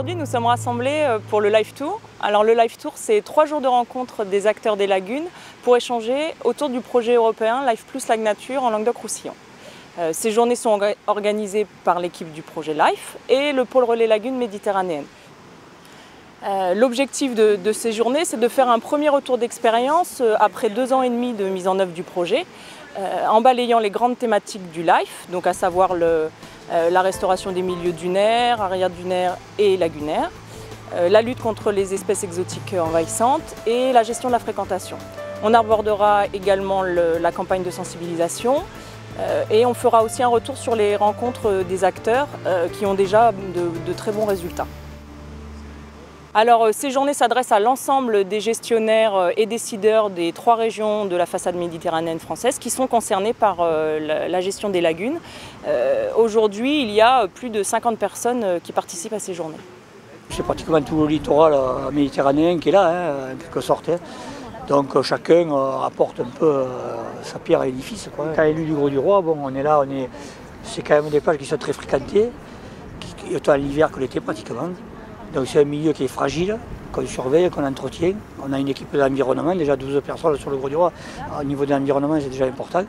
Aujourd'hui, nous sommes rassemblés pour le Live Tour. Alors le Live Tour, c'est 3 jours de rencontre des acteurs des lagunes pour échanger autour du projet européen Life Plus Lac Nature en Languedoc-Roussillon. Ces journées sont organisées par l'équipe du projet Life et le pôle relais lagune méditerranéenne. L'objectif de ces journées, c'est de faire un premier retour d'expérience après 2 ans et demi de mise en œuvre du projet, en balayant les grandes thématiques du Life, donc à savoir la restauration des milieux dunaires, arrière-dunaires et lagunaires, la lutte contre les espèces exotiques envahissantes et la gestion de la fréquentation. On abordera également la campagne de sensibilisation et on fera aussi un retour sur les rencontres des acteurs qui ont déjà de très bons résultats. Alors ces journées s'adressent à l'ensemble des gestionnaires et décideurs des 3 régions de la façade méditerranéenne française qui sont concernés par la gestion des lagunes. Aujourd'hui, il y a plus de 50 personnes qui participent à ces journées. C'est pratiquement tout le littoral méditerranéen qui est là, en quelque sorte. Donc chacun apporte un peu sa pierre à l'édifice. Quand élu du Grau-du-Roi, bon, on est là, c'est quand même des plages qui sont très fréquentées, autant l'hiver que l'été pratiquement. Donc c'est un milieu qui est fragile, qu'on surveille, qu'on entretient. On a une équipe d'environnement, déjà 12 personnes sur le Grau-du-Roi. Au niveau de l'environnement, c'est déjà important.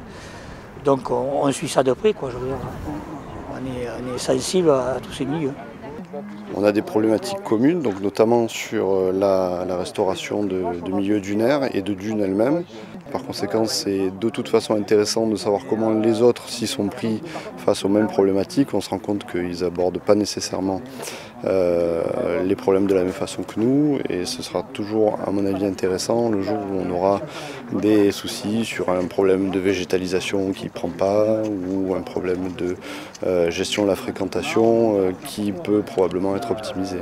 Donc on suit ça de près, quoi. Je veux dire, on est sensible à tous ces milieux. On a des problématiques communes, donc notamment sur la restauration de milieux dunaires et de dunes elles-mêmes. Par conséquent, c'est de toute façon intéressant de savoir comment les autres s'y sont pris face aux mêmes problématiques. On se rend compte qu'ils n'abordent pas nécessairement les problèmes de la même façon que nous, et ce sera toujours, à mon avis, intéressant le jour où on aura des soucis sur un problème de végétalisation qui ne prend pas, ou un problème de gestion de la fréquentation qui peut probablement être optimisé.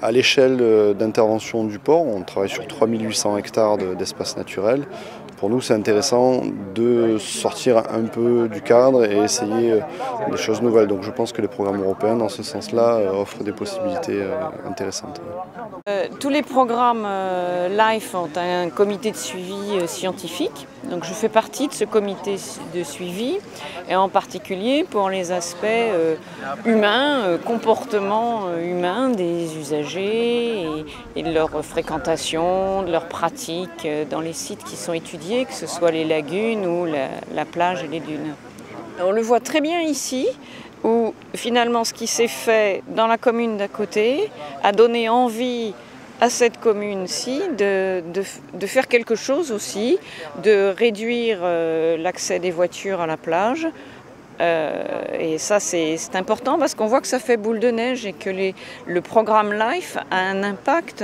À l'échelle d'intervention du port, on travaille sur 3800 hectares d'espace naturel. Pour nous, c'est intéressant de sortir un peu du cadre et essayer des choses nouvelles. Donc je pense que les programmes européens, dans ce sens-là, offrent des possibilités intéressantes. Tous les programmes LIFE ont un comité de suivi scientifique. Donc je fais partie de ce comité de suivi, et en particulier pour les aspects humains, comportement humain des usagers et de leur fréquentation, de leurs pratiques dans les sites qui sont étudiés, que ce soit les lagunes ou la plage et les dunes. On le voit très bien ici, où finalement ce qui s'est fait dans la commune d'à côté a donné envie à cette commune-ci de faire quelque chose aussi, de réduire l'accès des voitures à la plage. Et ça c'est important parce qu'on voit que ça fait boule de neige et que le programme LIFE a un impact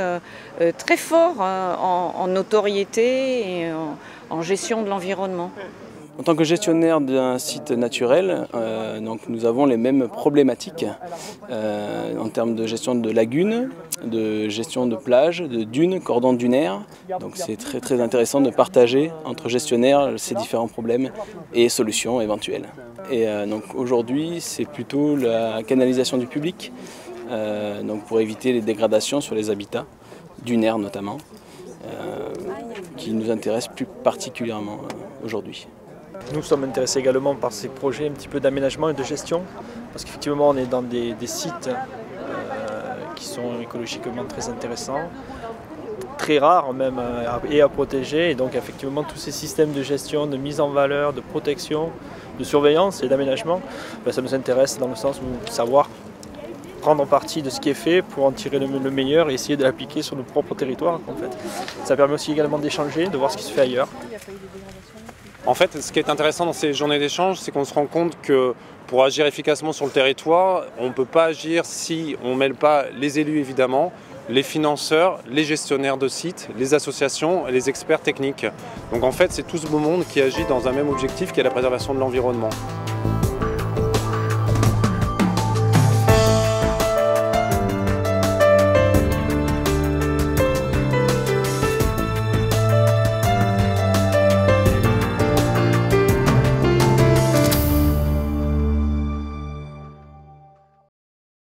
très fort en notoriété et en gestion de l'environnement. En tant que gestionnaire d'un site naturel, donc nous avons les mêmes problématiques en termes de gestion de lagunes, de gestion de plages, de dunes, cordons dunaires. Donc c'est très intéressant de partager entre gestionnaires ces différents problèmes et solutions éventuelles. Et donc aujourd'hui, c'est plutôt la canalisation du public, donc pour éviter les dégradations sur les habitats, dunaires notamment, qui nous intéressent plus particulièrement aujourd'hui. Nous sommes intéressés également par ces projets un petit peu d'aménagement et de gestion, parce qu'effectivement on est dans des sites qui sont écologiquement très intéressants, très rares même et à protéger, et donc effectivement tous ces systèmes de gestion, de mise en valeur, de protection, de surveillance et d'aménagement, ça nous intéresse dans le sens où savoir prendre parti de ce qui est fait pour en tirer le meilleur et essayer de l'appliquer sur nos propres territoires en fait. Ça permet aussi également d'échanger, de voir ce qui se fait ailleurs. En fait, ce qui est intéressant dans ces journées d'échange, c'est qu'on se rend compte que pour agir efficacement sur le territoire, on ne peut pas agir si on ne mêle pas les élus évidemment, les financeurs, les gestionnaires de sites, les associations et les experts techniques. Donc en fait, c'est tout ce beau monde qui agit dans un même objectif qui est la préservation de l'environnement.